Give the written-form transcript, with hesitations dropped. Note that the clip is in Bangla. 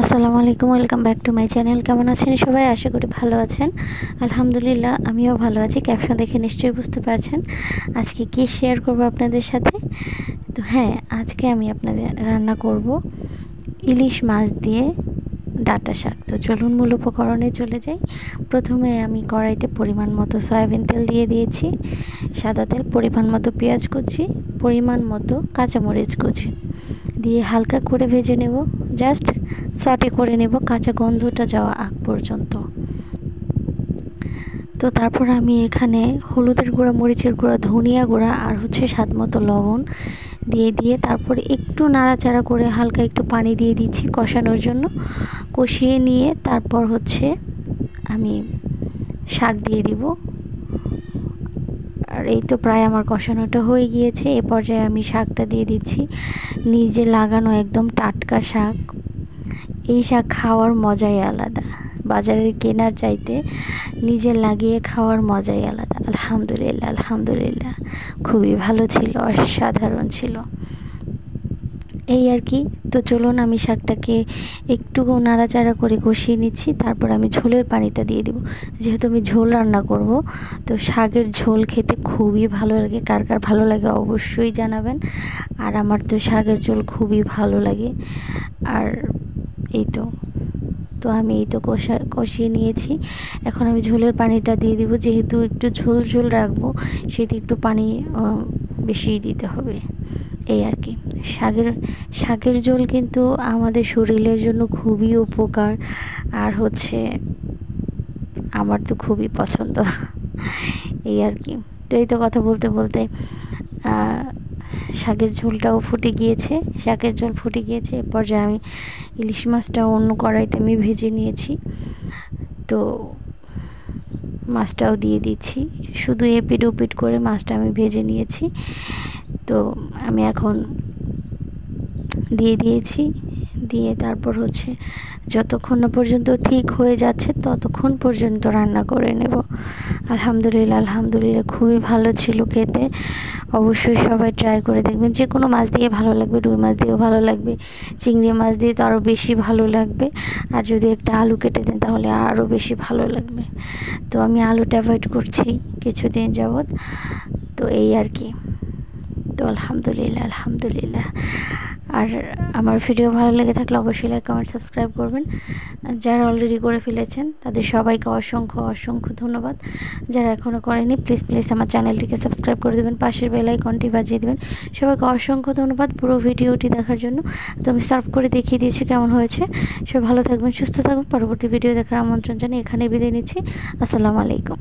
আসসালামু আলাইকুম, welcome back to my channel. কেমন আছেন সবাই? আশা করি ভালো আছেন। আলহামদুলিল্লাহ আমিও ভালো আছি। ক্যাপশন দেখে নিশ্চয়ই বুঝতে পারছেন আজকে কী শেয়ার করব আপনাদের সাথে। তো হ্যাঁ, আজকে আমি আপনাদের রান্না করব ইলিশ মাছ দিয়ে ডাঁটা শাক। তো চলুন মূল উপকরণে চলে যাই। প্রথমে আমি কড়াইতে পরিমাণ মতো সয়াবিন তেল দিয়ে দিয়েছি, সাদা তেল, পরিমাণ মতো পেঁয়াজ কুচি, পরিমাণ মতো কাঁচামরিচ কুচি দিয়ে হালকা করে ভেজে নেব। জাস্ট সটে করে নেব কাঁচা গন্ধটা যাওয়া আগ পর্যন্ত। তো তারপর আমি এখানে হলুদের গুঁড়া, মরিচের গুঁড়া, ধনিয়া গুঁড়া আর স্বাদ মতো লবণ দিয়ে তারপর একটু নাড়াচাড়া করে হালকা একটু পানি দিয়ে দিচ্ছি কষানোর জন্য। কষিয়ে নিয়ে তারপর আমি শাক দিয়ে দিব। আর এই তো প্রায় আমার কষানোটা হয়ে গিয়েছে। এ পর্যায়ে আমি শাকটা দিয়ে দিচ্ছি। নিজে লাগানো একদম টাটকা শাক। এই শাক খাওয়ার মজাই আলাদা, বাজারের কেনার চাইতে নিজে লাগিয়ে খাওয়ার মজাই আলাদা। আলহামদুলিল্লাহ আলহামদুলিল্লাহ, খুবই ভালো ছিল, অসাধারণ ছিল এই আর কি। তো চলুন আমি শাকটাকে একটু নাড়াচাড়া করে কষিয়ে নিচ্ছি। তারপর আমি ঝোলের পানিটা দিয়ে দিব। যেহেতু আমি ঝোল রান্না করব, তো শাকের ঝোল খেতে খুবই ভালো লাগে। কার কার ভালো লাগে অবশ্যই জানাবেন। আর আমার তো শাকের ঝোল খুবই ভালো লাগে। আর এই তো আমি এই তো কষিয়ে নিয়েছি। এখন আমি ঝোলের পানিটা দিয়ে দিব। যেহেতু একটু ঝোল ঝোল রাখবো, সেহেতু একটু পানি বেশিই দিতে হবে এই আর কি। শাকের ঝোল কিন্তু আমাদের শরীরের জন্য খুবই উপকার। আর আমার তো খুবই পছন্দ এই আর কি। তো এই তো কথা বলতে বলতে শাকের ঝোলটাও ফুটে গিয়েছে। শাকের ঝোল ফুটে গিয়েছে। এ পর্যায়ে আমি ইলিশ মাছটা অন্য কড়াইতে আমি ভেজে নিয়েছি। তো মাছটাও দিয়ে দিচ্ছি। শুধু এপিট ওপিট করে মাছটা আমি ভেজে নিয়েছি। তো আমি এখন দিয়ে দিয়েছি। দিয়ে তারপর যতক্ষণ না পর্যন্ত ঠিক হয়ে যাচ্ছে ততক্ষণ পর্যন্ত রান্না করে নেব। আলহামদুলিল্লাহ আলহামদুলিল্লাহ, খুবই ভালো ছিল খেতে। অবশ্যই সবাই ট্রাই করে দেখবেন। যে কোনো মাছ দিয়ে ভালো লাগবে, রুই মাছ দিয়েও ভালো লাগবে, চিংড়ি মাছ দিয়ে তো আরও বেশি ভালো লাগবে। আর যদি একটা আলু কেটে দেন তাহলে আরও বেশি ভালো লাগবে। তো আমি আলুটা অ্যাভয়েড করছি কিছুদিন যাবৎ। তো এই আর কি। তো আলহামদুলিল্লাহ আলহামদুলিল্লাহ। আর আমার ভিডিও ভালো লেগে থাকলে অবশ্যই লাইক, কমেন্ট, সাবস্ক্রাইব করবেন। যারা অলরেডি করে ফেলেছেন তাদের সবাইকে অসংখ্য অসংখ্য ধন্যবাদ। যারা এখনও করেনি প্লিজ আমার চ্যানেলটিকে সাবস্ক্রাইব করে দেবেন, পাশের বেল আইকনটি বাজিয়ে দেবেন। সবাইকে অসংখ্য ধন্যবাদ পুরো ভিডিওটি দেখার জন্য। তো আমি সার্ভ করে দেখিয়ে দিয়েছি কেমন হয়েছে। সবাই ভালো থাকবেন, সুস্থ থাকবেন। পরবর্তী ভিডিও দেখার আমন্ত্রণ জানিয়ে এখানে বিদায় নিচ্ছি। আসসালামু আলাইকুম।